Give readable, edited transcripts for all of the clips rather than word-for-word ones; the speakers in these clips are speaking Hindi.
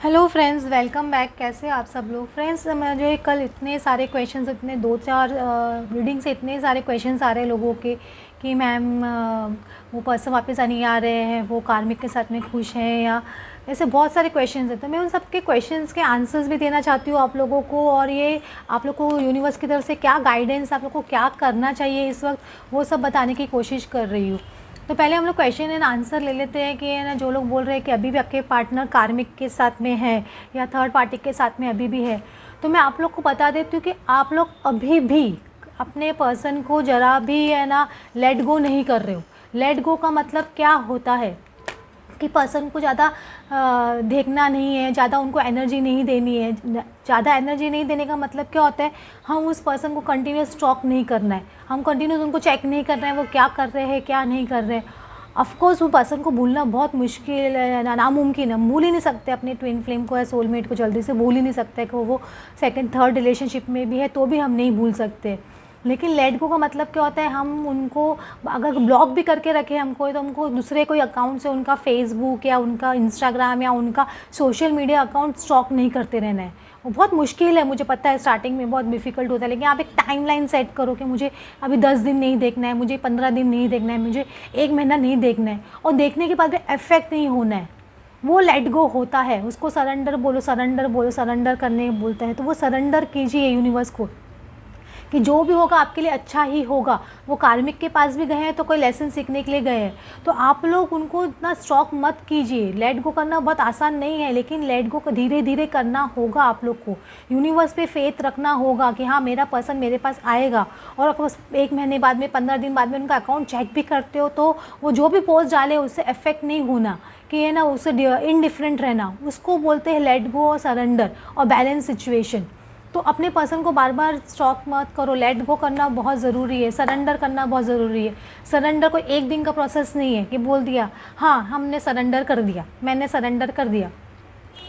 Hello friends, welcome back. कैसे आप सब लोग? फ्रेंड्स, मुझे कल इतने सारे क्वेश्चंस, इतने दो चार रीडिंग से इतने सारे क्वेश्चंस आ रहे हैं लोगों के कि मैम वो पर्सन वापस नहीं आ रहे हैं, वो कार्मिक के साथ में खुश हैं, या ऐसे बहुत सारे क्वेश्चंस हैं। तो मैं उन सब के क्वेश्चंस के आंसर्स भी देना चाहती हूँ आप लोगों को, और ये आप लोग को यूनिवर्स की तरफ से क्या गाइडेंस, आप लोग को क्या करना चाहिए इस वक्त, वो सब बताने की कोशिश कर रही हूँ। तो पहले हम लोग क्वेश्चन एंड आंसर ले लेते हैं कि है ना, जो लोग बोल रहे हैं कि अभी भी आपके पार्टनर कार्मिक के साथ में है या थर्ड पार्टी के साथ में अभी भी है, तो मैं आप लोग को बता देती हूँ कि आप लोग अभी भी अपने पर्सन को ज़रा भी है ना लेट गो नहीं कर रहे हो। लेट गो का मतलब क्या होता है कि पर्सन को ज़्यादा देखना नहीं है, ज़्यादा उनको एनर्जी नहीं देनी है। ज़्यादा एनर्जी नहीं देने का मतलब क्या होता है, हम उस पर्सन को कंटिन्यूस स्टॉक नहीं करना है, हम कंटिन्यूस उनको चेक नहीं कर रहे हैं वो क्या कर रहे हैं क्या नहीं कर रहे हैं। ऑफकोर्स वो पर्सन को भूलना बहुत मुश्किल है, नामुमकिन है। हम भूल ही नहीं सकते अपने ट्विन फ्लेम को या सोलमेट को, जल्दी से भूल ही नहीं सकते कि वो सेकंड थर्ड रिलेशनशिप में भी है तो भी हम नहीं भूल सकते। लेकिन लेट गो का मतलब क्या होता है, हम उनको अगर ब्लॉक भी करके रखें हमको, तो हमको दूसरे कोई अकाउंट से उनका फेसबुक या उनका इंस्टाग्राम या उनका सोशल मीडिया अकाउंट स्टॉक नहीं करते रहना है। वो बहुत मुश्किल है, मुझे पता है स्टार्टिंग में बहुत डिफ़िकल्ट होता है, लेकिन आप एक टाइमलाइन सेट करो कि मुझे अभी 10 दिन नहीं देखना है, मुझे 15 दिन नहीं देखना है, मुझे 1 महीना नहीं देखना है, और देखने के बाद भी इफेक्ट नहीं होना है। वो लेट गो होता है, उसको सरेंडर बोलो, सरेंडर बोलो, सरेंडर करने बोलता है। तो वो सरेंडर कीजिए यूनिवर्स को कि जो भी होगा आपके लिए अच्छा ही होगा। वो कार्मिक के पास भी गए हैं तो कोई लेसन सीखने के लिए गए हैं, तो आप लोग उनको इतना स्टॉक मत कीजिए। लेट गो करना बहुत आसान नहीं है, लेकिन लेट गो धीरे धीरे करना होगा। आप लोग को यूनिवर्स पे फेथ रखना होगा कि हाँ, मेरा पर्सन मेरे पास आएगा। और अगर 1 महीने बाद में, 15 दिन बाद में उनका अकाउंट चेक भी करते हो, तो वो जो भी पोस्ट डाले उससे इफेक्ट नहीं होना, कि है ना, उससे इनडिफरेंट रहना, उसको बोलते हैं लेट गो और सरेंडर और बैलेंस सिचुएशन। तो अपने पर्सन को बार बार स्टॉक मत करो। लेट गो करना बहुत ज़रूरी है, सरेंडर करना बहुत ज़रूरी है। सरेंडर कोई एक दिन का प्रोसेस नहीं है कि बोल दिया हाँ हमने सरेंडर कर दिया, मैंने सरेंडर कर दिया,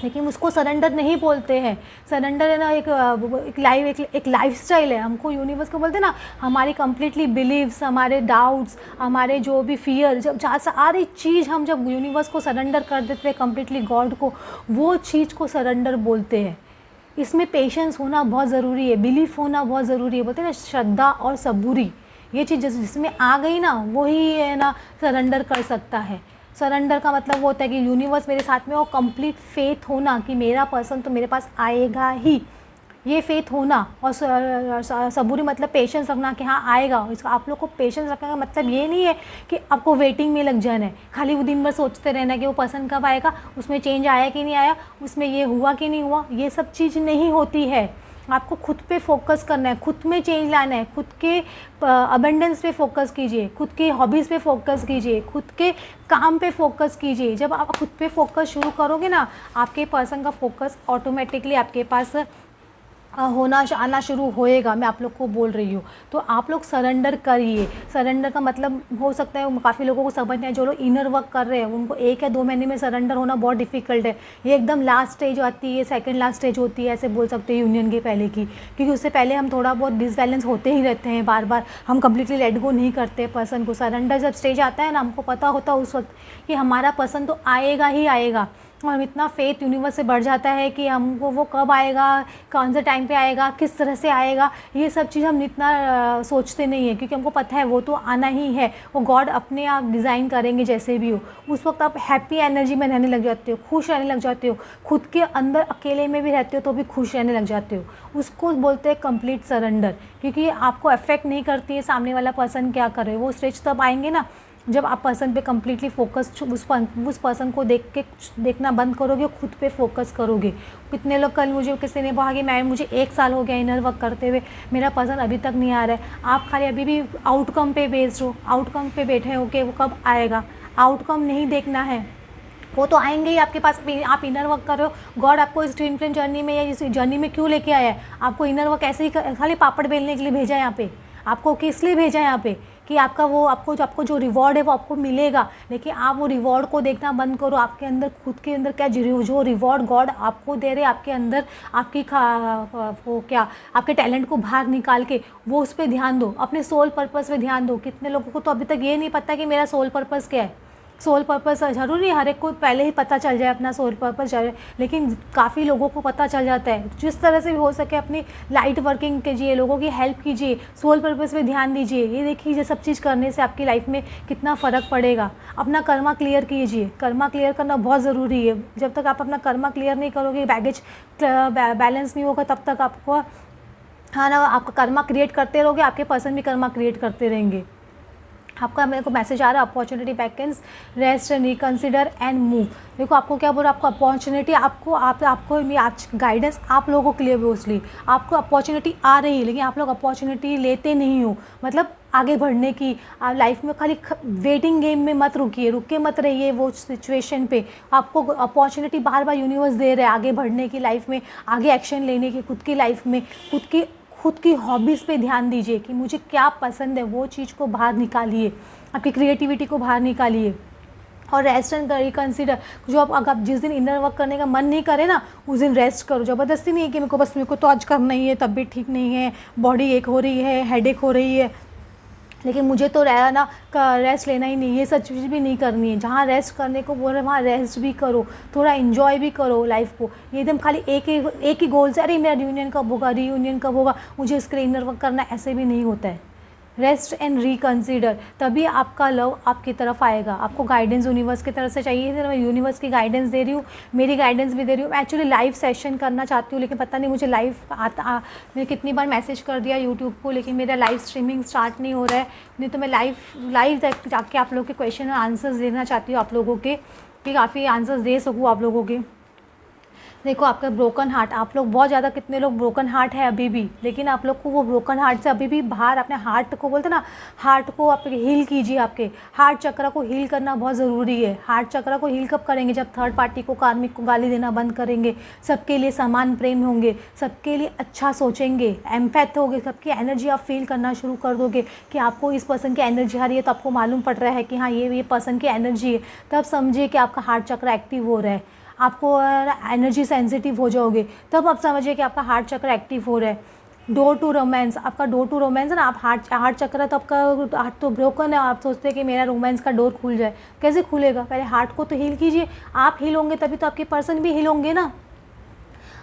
लेकिन उसको सरेंडर नहीं बोलते हैं। सरेंडर है ना एक लाइफ स्टाइल है। हमको यूनिवर्स को बोलते हैं ना, हमारी कंप्लीटली बिलीव्स, हमारे डाउट्स, हमारे जो भी फियर, जब जहाँ सारी चीज़ हम जब यूनिवर्स को सरेंडर कर देते हैं, कंप्लीटली गॉड को, वो चीज़ को सरेंडर बोलते हैं। इसमें पेशेंस होना बहुत ज़रूरी है, बिलीफ होना बहुत ज़रूरी है। बोलते हैं ना, श्रद्धा और सबूरी, ये चीज़ जिसमें आ गई ना, वही है ना सरेंडर कर सकता है। सरेंडर का मतलब वो होता है कि यूनिवर्स मेरे साथ में, और कंप्लीट फेथ होना कि मेरा पर्सन तो मेरे पास आएगा ही, ये फेथ होना। और सबूरी मतलब पेशेंस रखना कि हाँ आएगा। इसका आप लोग को पेशेंस रखने का मतलब ये नहीं है कि आपको वेटिंग में लग जाना है, खाली वो दिन भर सोचते रहना कि वो पर्सन कब आएगा, उसमें चेंज आया कि नहीं आया, उसमें ये हुआ कि नहीं हुआ। ये सब चीज़ नहीं होती है। आपको खुद पे फोकस करना है, खुद में चेंज लाना है, खुद के अबेंडेंस पे फोकस कीजिए, खुद के हॉबीज़ पे फोकस कीजिए, खुद के काम पे फोकस कीजिए। जब आप खुद पे फोकस शुरू करोगे ना, आपके पर्सन का फोकस ऑटोमेटिकली आपके पास होना आना शुरू होएगा। मैं आप लोग को बोल रही हूँ, तो आप लोग सरेंडर करिए। सरेंडर का मतलब हो सकता है काफ़ी लोगों को समझ नहीं है, जो लोग इनर वर्क कर रहे हैं उनको 1 या 2 महीने में सरेंडर होना बहुत डिफिकल्ट है। ये एकदम लास्ट स्टेज आती है, सेकंड लास्ट स्टेज होती है, ऐसे बोल सकते हैं यूनियन के पहले की, क्योंकि उससे पहले हम थोड़ा बहुत डिसबैलेंस होते ही रहते हैं, बार बार हम कंप्लीटली लेट गो नहीं करते पर्सन को। सरेंडर जब स्टेज आता है ना, हमको पता होता है उस वक्त कि हमारा पर्सन तो आएगा ही आएगा, और हम इतना फेथ यूनिवर्स से बढ़ जाता है कि हमको वो कब आएगा, कौन से टाइम पे आएगा, किस तरह से आएगा, ये सब चीज़ हम इतना सोचते नहीं है, क्योंकि हमको पता है वो तो आना ही है। वो गॉड अपने आप डिज़ाइन करेंगे जैसे भी हो। उस वक्त आप हैप्पी एनर्जी में रहने लग जाते हो, खुश रहने लग जाते हो, खुद के अंदर अकेले में भी रहते हो तो भी खुश रहने लग जाते हो। उसको बोलते हैं कंप्लीट सरेंडर, क्योंकि आपको अफेक्ट नहीं करती है सामने वाला पर्सन क्या कर रहे हो। वो स्टेज तब आएंगे ना जब आप पर्सन पे कम्प्लीटली फोकस, उस पर्सन को देखना बंद करोगे, खुद पे फोकस करोगे। कितने लोग, कल मुझे किसी ने कहा कि मैम मुझे 1 साल हो गया इनर वर्क करते हुए, मेरा पर्सन अभी तक नहीं आ रहा है। आप खाली अभी भी आउटकम पे बेस्ड हो, आउटकम पे बैठे हो कि वो कब आएगा। आउटकम नहीं देखना है, वो तो आएंगे ही आपके पास। आप इनर वर्क कर रहे हो, गॉड आपको इस ट्विन फ्लेम जर्नी में या इस जर्नी में क्यों लेके आया है? आपको इनर वर्क ऐसे ही खाली पापड़ बेलने के लिए भेजा है यहाँ पे? आपको किस लिए भेजा है यहाँ पे? कि आपका वो आपको जो रिवॉर्ड है वो आपको मिलेगा, लेकिन आप वो रिवॉर्ड को देखना बंद करो। आपके अंदर, खुद के अंदर क्या जो रिवॉर्ड गॉड आपको दे रहे, आपके अंदर आपकी वो क्या, आपके टैलेंट को बाहर निकाल के वो उस पर ध्यान दो, अपने सोल पर्पस पे ध्यान दो। कितने लोगों को तो अभी तक ये नहीं पता कि मेरा सोल पर्पस क्या है। सोल पर्पस ज़रूरी है हर एक को पहले ही पता चल जाए अपना सोल पर्पस, लेकिन काफ़ी लोगों को पता चल जाता है। जिस तरह से भी हो सके अपनी लाइट वर्किंग कीजिए, लोगों की हेल्प कीजिए, सोल पर्पस पे ध्यान दीजिए। ये देखिए ये सब चीज़ करने से आपकी लाइफ में कितना फ़र्क पड़ेगा। अपना कर्मा क्लियर कीजिए, कर्मा क्लियर करना बहुत ज़रूरी है। जब तक आप अपना कर्मा क्लियर नहीं करोगे, बैगेज बैलेंस नहीं होगा, तब तक आपको हाँ ना, आपका कर्मा क्रिएट करते रहोगे, आपके पर्सन भी कर्मा क्रिएट करते रहेंगे। आपका मेरे को मैसेज आ रहा है, opportunity beckons rest and reconsider and move. देखो आपको क्या बोल रहा है, आपको अपॉर्चुनिटी, आपको आज गाइडेंस आप लोगों के लिए मोस्टली आपको अपॉर्चुनिटी आ रही है, लेकिन आप लोग अपॉर्चुनिटी लेते नहीं हो। मतलब आगे बढ़ने की, लाइफ में खाली वेटिंग गेम में मत रुके मत रहिए वो सिचुएशन पे। आपको अपॉर्चुनिटी बार बार यूनिवर्स दे रहा है आगे बढ़ने की, लाइफ में आगे एक्शन लेने की, खुद की लाइफ में खुद की हॉबीज़ पे ध्यान दीजिए कि मुझे क्या पसंद है, वो चीज़ को बाहर निकालिए, आपकी क्रिएटिविटी को बाहर निकालिए। और रेस्ट एंड रिकंसिडर, जो अगर आप जिस दिन इनर वर्क करने का मन नहीं करे ना, उस दिन रेस्ट करो। ज़बरदस्ती नहीं है कि मेरे को तो आज करना ही है, तबीयत ठीक नहीं है, बॉडी एक हो रही है, हेडेक हो रही है, लेकिन मुझे तो रहना रेस्ट लेना ही नहीं, ये सब चीज़ भी नहीं करनी है। जहाँ रेस्ट करने को बोल रहे हैं वहाँ रेस्ट भी करो, थोड़ा इन्जॉय भी करो लाइफ को। ये एकदम खाली एक ही गोल से अरे मेरा रीयूनियन कब होगा, मुझे इसके लिए इनर वर्क करना, ऐसे भी नहीं होता है। रेस्ट एंड रिकंसिडर, तभी आपका लव आपकी तरफ आएगा। आपको गाइडेंस यूनिवर्स की तरफ से चाहिए, मैं यूनिवर्स की गाइडेंस दे रही हूँ, मेरी गाइडेंस भी दे रही हूँ। मैं एक्चुअली लाइव सेशन करना चाहती हूँ, लेकिन पता नहीं मुझे मैंने कितनी बार मैसेज कर दिया यूट्यूब को, लेकिन मेरा लाइव स्ट्रीमिंग स्टार्ट नहीं हो रहा है। नहीं तो मैं लाइव जाके आप लोग के क्वेश्चन और आंसर्स देना चाहती हूँ, आप लोगों के, कि काफ़ी आंसर्स दे सकूँ आप लोगों के। देखो आपका ब्रोकन हार्ट, आप लोग बहुत ज़्यादा, कितने लोग ब्रोकन हार्ट है अभी भी, लेकिन आप लोग को वो ब्रोकन हार्ट से अभी भी बाहर, अपने हार्ट को बोलते ना, हार्ट को आप हील कीजिए। आपके हार्ट चक्र को हील करना बहुत ज़रूरी है। हार्ट चक्र को हील कब करेंगे, जब थर्ड पार्टी को, कार्मिक को गाली देना बंद करेंगे, सबके लिए समान प्रेम होंगे, सबके लिए अच्छा सोचेंगे, एम्पैथ होगे, सबकी एनर्जी आप फील करना शुरू कर दोगे कि आपको इस पर्सन की एनर्जी आ रही है, तो आपको मालूम पड़ रहा है कि हाँ ये पर्सन की एनर्जी है, तब समझिए कि आपका हार्ट चक्र एक्टिव हो रहा है। आपको एनर्जी सेंसिटिव हो जाओगे, तब आप समझिए कि आपका हार्ट चक्र एक्टिव हो रहा है। डोर टू रोमांस, आपका डोर टू रोमांस है ना, आप हार्ट चक्र है तो आपका हार्ट तो ब्रोकन है, आप सोचते हैं कि मेरा रोमांस का डोर खुल जाए, कैसे खुलेगा? पहले हार्ट को तो हील कीजिए। आप हील होंगे तभी तो आपके पर्सन भी हील होंगे ना,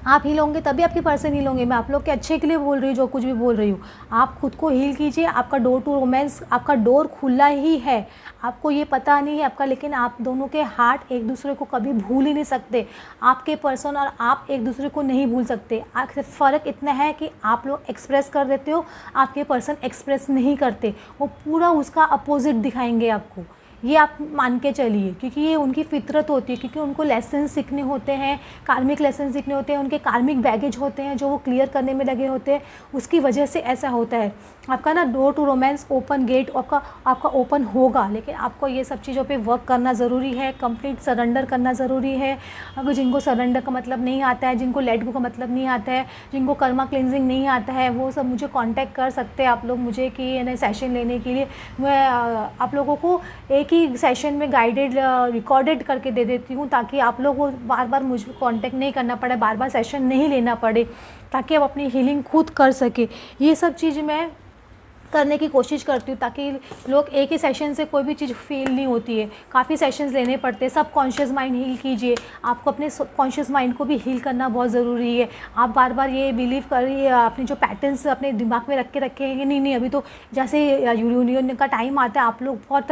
आप हील होंगे तभी आपके पर्सन हील होंगे। मैं आप लोग के अच्छे के लिए बोल रही हूँ, जो कुछ भी बोल रही हूँ। आप खुद को हील कीजिए, आपका डोर टू रोमांस, आपका डोर खुला ही है, आपको ये पता नहीं है आपका, लेकिन आप दोनों के हार्ट एक दूसरे को कभी भूल ही नहीं सकते। आपके पर्सन और आप एक दूसरे को नहीं भूल सकते। फ़र्क इतना है कि आप लोग एक्सप्रेस कर देते हो, आपके पर्सन एक्सप्रेस नहीं करते, वो पूरा उसका अपोजिट दिखाएंगे आपको। ये आप मान के चलिए, क्योंकि ये उनकी फितरत होती है, क्योंकि उनको लेसन सीखने होते हैं, कार्मिक लेसन सीखने होते हैं, उनके कार्मिक बैगेज होते हैं जो वो क्लियर करने में लगे होते हैं, उसकी वजह से ऐसा होता है। आपका ना door to romance open gate आपका ओपन होगा, लेकिन आपको ये सब चीज़ों पे वर्क करना ज़रूरी है, कंप्लीट सरेंडर करना ज़रूरी है। अगर जिनको सरेंडर का मतलब नहीं आता है, जिनको लेट गो का मतलब नहीं आता है, जिनको कर्मा क्लिनजिंग नहीं आता है, वो सब मुझे कांटेक्ट कर सकते हैं आप लोग मुझे, कि सेशन लेने के लिए मैं आप लोगों को एक ही सेशन में गाइडेड रिकॉर्डेड करके दे देती हूँ, ताकि आप लोग को बार बार मुझे कांटेक्ट नहीं करना पड़े, बार बार सेशन नहीं लेना पड़े, ताकि आप अपनी हीलिंग खुद कर सके। ये सब चीज़ मैं करने की कोशिश करती हूँ, ताकि लोग एक ही सेशन से कोई भी चीज़ फील नहीं होती है, काफ़ी सेशंस लेने पड़ते हैं। सब कॉन्शियस माइंड हील कीजिए, आपको अपने कॉन्शियस माइंड को भी हील करना बहुत ज़रूरी है। आप बार बार ये बिलीव करिए, अपने जो पैटर्न्स अपने दिमाग में रखे हैं कि नहीं अभी तो जैसे यूनियन का टाइम आता है, आप लोग बहुत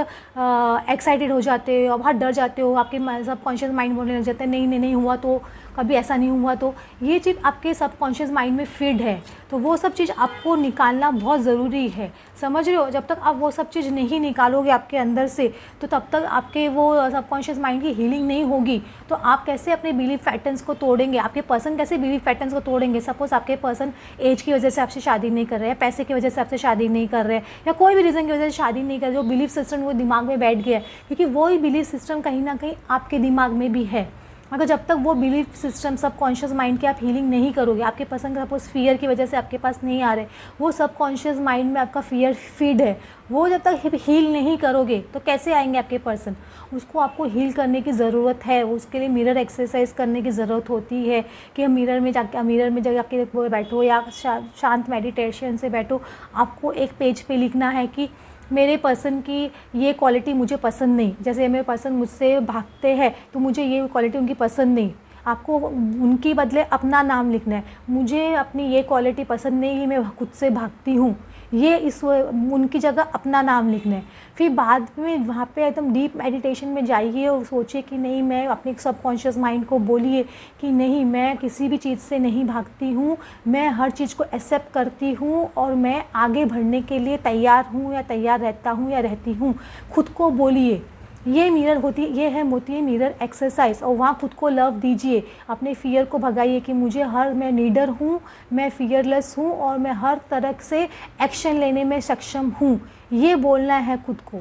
एक्साइटेड हो जाते हो, बहुत डर जाते हो, आपके सब कॉन्शियस माइंड बोलने लग जाते हैं नहीं हुआ तो, कभी ऐसा नहीं हुआ तो। ये चीज़ आपके सबकॉन्शियस माइंड में फीड है, तो वो सब चीज़ आपको निकालना बहुत ज़रूरी है, समझ रहे हो? जब तक आप वो सब चीज़ नहीं निकालोगे आपके अंदर से, तो तब तक आपके वो सबकॉन्शियस माइंड की हीलिंग नहीं होगी। तो आप कैसे अपने बिलीफ पैटर्न्स को तोड़ेंगे, आपके पर्सन कैसे बिलीफ पैटर्न्स को तोड़ेंगे? सपोज़ आपके पर्सन एज की वजह से आपसे शादी नहीं कर रहे हैं, पैसे की वजह से आपसे शादी नहीं कर रहे हैं, या कोई भी रीज़न की वजह से शादी नहीं कर रहे, जो बिलीफ सिस्टम वो दिमाग में बैठ गया है, क्योंकि वही बिलीफ सिस्टम कहीं ना कहीं आपके दिमाग में भी है। अगर जब तक वो बिलीफ सिस्टम सबकॉन्शियस माइंड की आप हीलिंग नहीं करोगे, आपके पर्सन का सपोज फियर की वजह से आपके पास नहीं आ रहे, वो सबकॉन्शियस माइंड में आपका फियर फीड है, वो जब तक हील नहीं करोगे तो कैसे आएंगे आपके पर्सन? उसको आपको हील करने की ज़रूरत है। उसके लिए मिरर एक्सरसाइज करने की ज़रूरत होती है, कि हम मिरर में जाके बैठो, या शांत मेडिटेशन से बैठो। आपको एक पेज पे लिखना है कि मेरे पर्सन की ये क्वालिटी मुझे पसंद नहीं, जैसे मेरे पर्सन मुझसे भागते हैं तो मुझे ये क्वालिटी उनकी पसंद नहीं। आपको उनकी बदले अपना नाम लिखना है, मुझे अपनी ये क्वालिटी पसंद नहीं है, मैं खुद से भागती हूँ, ये इस उनकी जगह अपना नाम लिखना है। फिर बाद में वहाँ पे एकदम डीप मेडिटेशन में जाइए और सोचिए कि नहीं, मैं अपने सबकॉन्शियस माइंड को बोलिए कि नहीं, मैं किसी भी चीज़ से नहीं भागती हूँ, मैं हर चीज़ को एक्सेप्ट करती हूँ और मैं आगे बढ़ने के लिए तैयार हूँ या तैयार रहता हूँ या रहती हूँ। खुद को बोलिए, ये मिरर होती है, ये होती है मिरर एक्सरसाइज। और वहाँ खुद को लव दीजिए, अपने फियर को भगाइए कि मैं लीडर हूँ, मैं फियरलेस हूँ और मैं हर तरह से एक्शन लेने में सक्षम हूँ, ये बोलना है खुद को।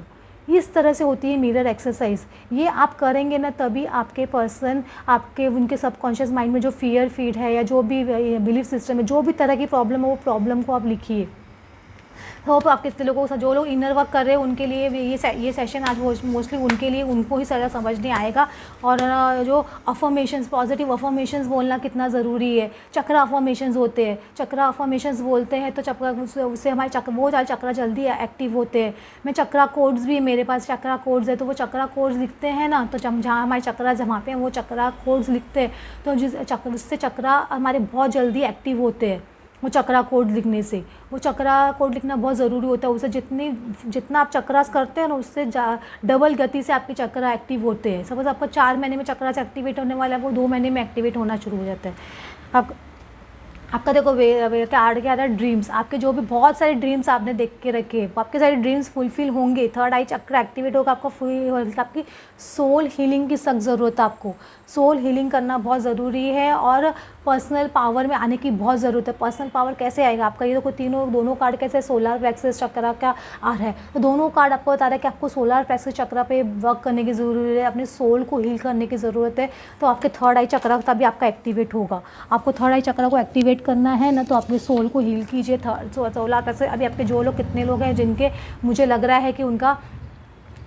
इस तरह से होती है मिरर एक्सरसाइज। ये आप करेंगे ना, तभी आपके पर्सन, आपके उनके सबकॉन्शियस माइंड में जो फियर फीड है या जो भी बिलीफ सिस्टम है, जो भी तरह की प्रॉब्लम है, वो प्रॉब्लम को आप लिखिए। होप आप कितने लोगों को, जो लोग इनर वर्क कर रहे हैं उनके लिए ये सेशन आज मोस्टली उनके लिए, उनको ही सारा समझने आएगा। और जो अफर्मेशंस, पॉजिटिव अफर्मेशंस बोलना कितना ज़रूरी है। चक्रा अफर्मेशंस होते हैं, चक्रा अफर्मेशंस बोलते हैं तो चक्रा, उससे हमारे चक्रा जल्दी एक्टिव होते हैं। मैं चक्रा कोड्स भी, मेरे पास चक्रा कोड्स है, तो वो चक्रा कोड्स लिखते हैं ना, तो जहाँ हमारे चक्रा जहाँ पे हैं वो चक्रा कोड्स लिखते हैं, तो उससे चक्रा हमारे बहुत जल्दी एक्टिव होते हैं। वो चक्रा कोड लिखने से, वो चक्रा कोड लिखना बहुत ज़रूरी होता है। उसे जितना आप चक्रास करते हैं ना, उससे डबल गति से आपके चक्रा एक्टिव होते हैं। सपोज आपका 4 महीने में चक्रा से एक्टिवेट होने वाला है, वो 2 महीने में एक्टिवेट होना शुरू हो जाता है। आपका देखो आठ के 8 ड्रीम्स, आपके जो भी बहुत सारे ड्रीम्स आपने देख के रखे, आपके सारे ड्रीम्स फुलफिल होंगे। थर्ड आई चक्र एक्टिवेट होगा, आपका फुल, आपकी सोल हीलिंग की सख्त ज़रूरत है। आपको सोल हीलिंग करना बहुत ज़रूरी है और पर्सनल पावर में आने की बहुत ज़रूरत है। पर्सनल पावर कैसे आएगा आपका, ये देखो दोनों कार्ड कैसे सोलर प्लेक्सस चक्र का आ रहा है, तो दोनों कार्ड आपको बता रहा है कि आपको सोलर प्लेक्सस चक्र पे वर्क करने की ज़रूरत है, अपने सोल को हील करने की ज़रूरत है। तो आपके थर्ड आई चक्र तभी आपका एक्टिवेट होगा। आपको थर्ड आई चक्र को एक्टिवेट करना है ना, तो अपने सोल को हील कीजिए। सोलर प्लेक्सस, अभी आपके जो लोग, कितने लोग हैं जिनके मुझे लग रहा है कि उनका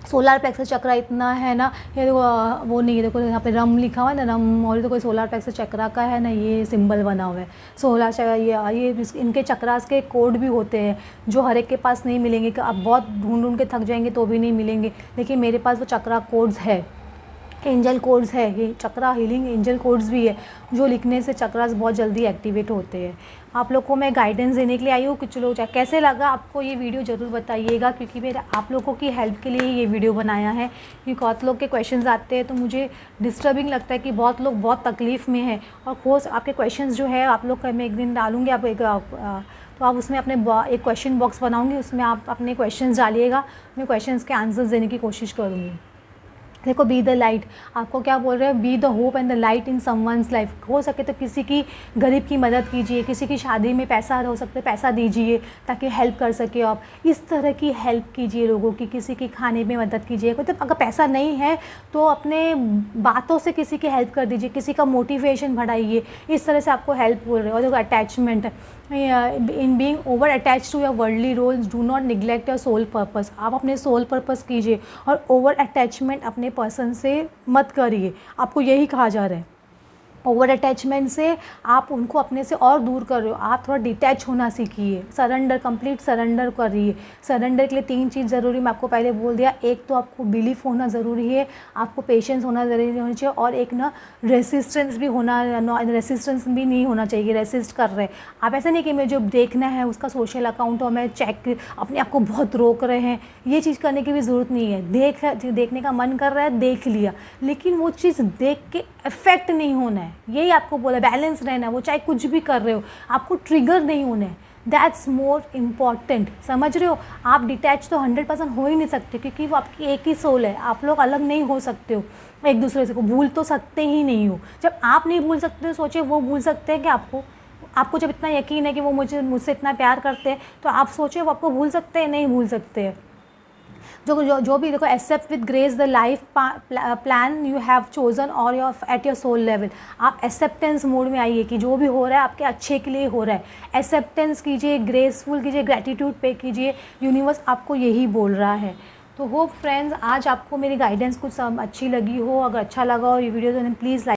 सोलर प्लेक्सस चक्र इतना है ना, ये वो नहीं है, देखो यहाँ पे रम लिखा हुआ है ना, रम, और तो कोई सोलर प्लेक्सस चक्र का है ना, ये सिंबल बना हुआ है सोलर ये इनके चक्रास के कोड भी होते हैं जो हर एक के पास नहीं मिलेंगे, कि आप बहुत ढूंढ के थक जाएंगे तो भी नहीं मिलेंगे, लेकिन मेरे पास वो चक्रा कोड्स है, एंजल कोड्स है, ये चक्रा हीलिंग एंजल कोड्स भी है, जो लिखने से चक्रास बहुत जल्दी एक्टिवेट होते हैं। आप लोग को मैं गाइडेंस देने के लिए आई हूँ कि चलो, कैसे लगा आपको ये वीडियो ज़रूर बताइएगा, क्योंकि मेरे आप लोगों की हेल्प के लिए ये वीडियो बनाया है। क्योंकि बहुत लोग के क्वेश्चंस आते हैं तो मुझे डिस्टर्बिंग लगता है कि बहुत लोग बहुत तकलीफ़ में हैं, और खोज आपके क्वेश्चंस जो है आप लोग का मैं एक दिन डालूँगी, तो आप उसमें अपने एक क्वेश्चन बॉक्स बनाऊँगी, उसमें आप अपने क्वेश्चंस डालिएगा, मैं क्वेश्चंस के आंसर्स देने की कोशिश करूँगी। देखो, बी द लाइट, आपको क्या बोल रहे हैं, be the hope and the light in someone's life. हो सके तो किसी की गरीब की मदद कीजिए, किसी की शादी में पैसा हो सकता है पैसा दीजिए ताकि हेल्प कर सके आप, इस तरह की हेल्प कीजिए लोगों की, किसी की खाने में मदद कीजिए। मतलब अगर पैसा नहीं है तो अपने बातों से किसी की हेल्प कर दीजिए, किसी का मोटिवेशन बढ़ाइए, इस तरह से आपको हेल्प बोल रहे हो। और देखो, attachment, in being over attach to your worldly roles do not neglect your soul purpose. आप अपने सोल पर्पस कीजिए और ओवर अटैचमेंट अपने पर्सन से मत करिए, आपको यही कहा जा रहा है। ओवर अटैचमेंट से आप उनको अपने से और दूर कर रहे हो, आप थोड़ा डिटैच होना सीखिए, सरेंडर, कंप्लीट सरेंडर करिए। सरेंडर के लिए 3 चीज़ ज़रूरी, मैं आपको पहले बोल दिया। एक तो आपको बिलीफ होना ज़रूरी है, आपको पेशेंस होना ज़रूरी होना चाहिए, और एक ना रेसिस्टेंस भी होना, रेसिस्टेंस भी नहीं होना चाहिए, रेसिस्ट कर रहे आप। ऐसा नहीं कि मैं जो देखना है उसका सोशल अकाउंट और मैं चेक अपने आप को बहुत रोक रहे हैं, ये चीज़ करने की भी ज़रूरत नहीं है। देखने का मन कर रहा है, देख लिया, लेकिन वो चीज़ देख के इफेक्ट नहीं होना है, यही आपको बोला। बैलेंस रहना है, वो चाहे कुछ भी कर रहे हो, आपको ट्रिगर नहीं होना है, दैट्स मोर इम्पॉर्टेंट। समझ रहे हो, आप डिटैच तो 100% हो ही नहीं सकते, क्योंकि वो आपकी एक ही सोल है, आप लोग अलग नहीं हो सकते हो एक दूसरे से, को भूल तो सकते ही नहीं हो। जब आप नहीं भूल सकते, सोचिए वो भूल सकते हैं कि आपको जब इतना यकीन है कि वो मुझसे इतना प्यार करते हैं, तो आप सोचिए वो आपको भूल सकते हैं, नहीं भूल सकते हैं। जो भी देखो, accept with grace the life plan you have chosen और your at your soul level. आप एक्सेप्टेंस मोड में आइए कि जो भी हो रहा है आपके अच्छे के लिए हो रहा है। एक्सेप्टेंस कीजिए, ग्रेसफुल कीजिए, ग्रेटिट्यूड पे कीजिए, यूनिवर्स आपको यही बोल रहा है। तो होप फ्रेंड्स, आज आपको मेरी गाइडेंस कुछ अच्छी लगी हो। अगर अच्छा लगा हो ये वीडियो तो प्लीज़ लाइक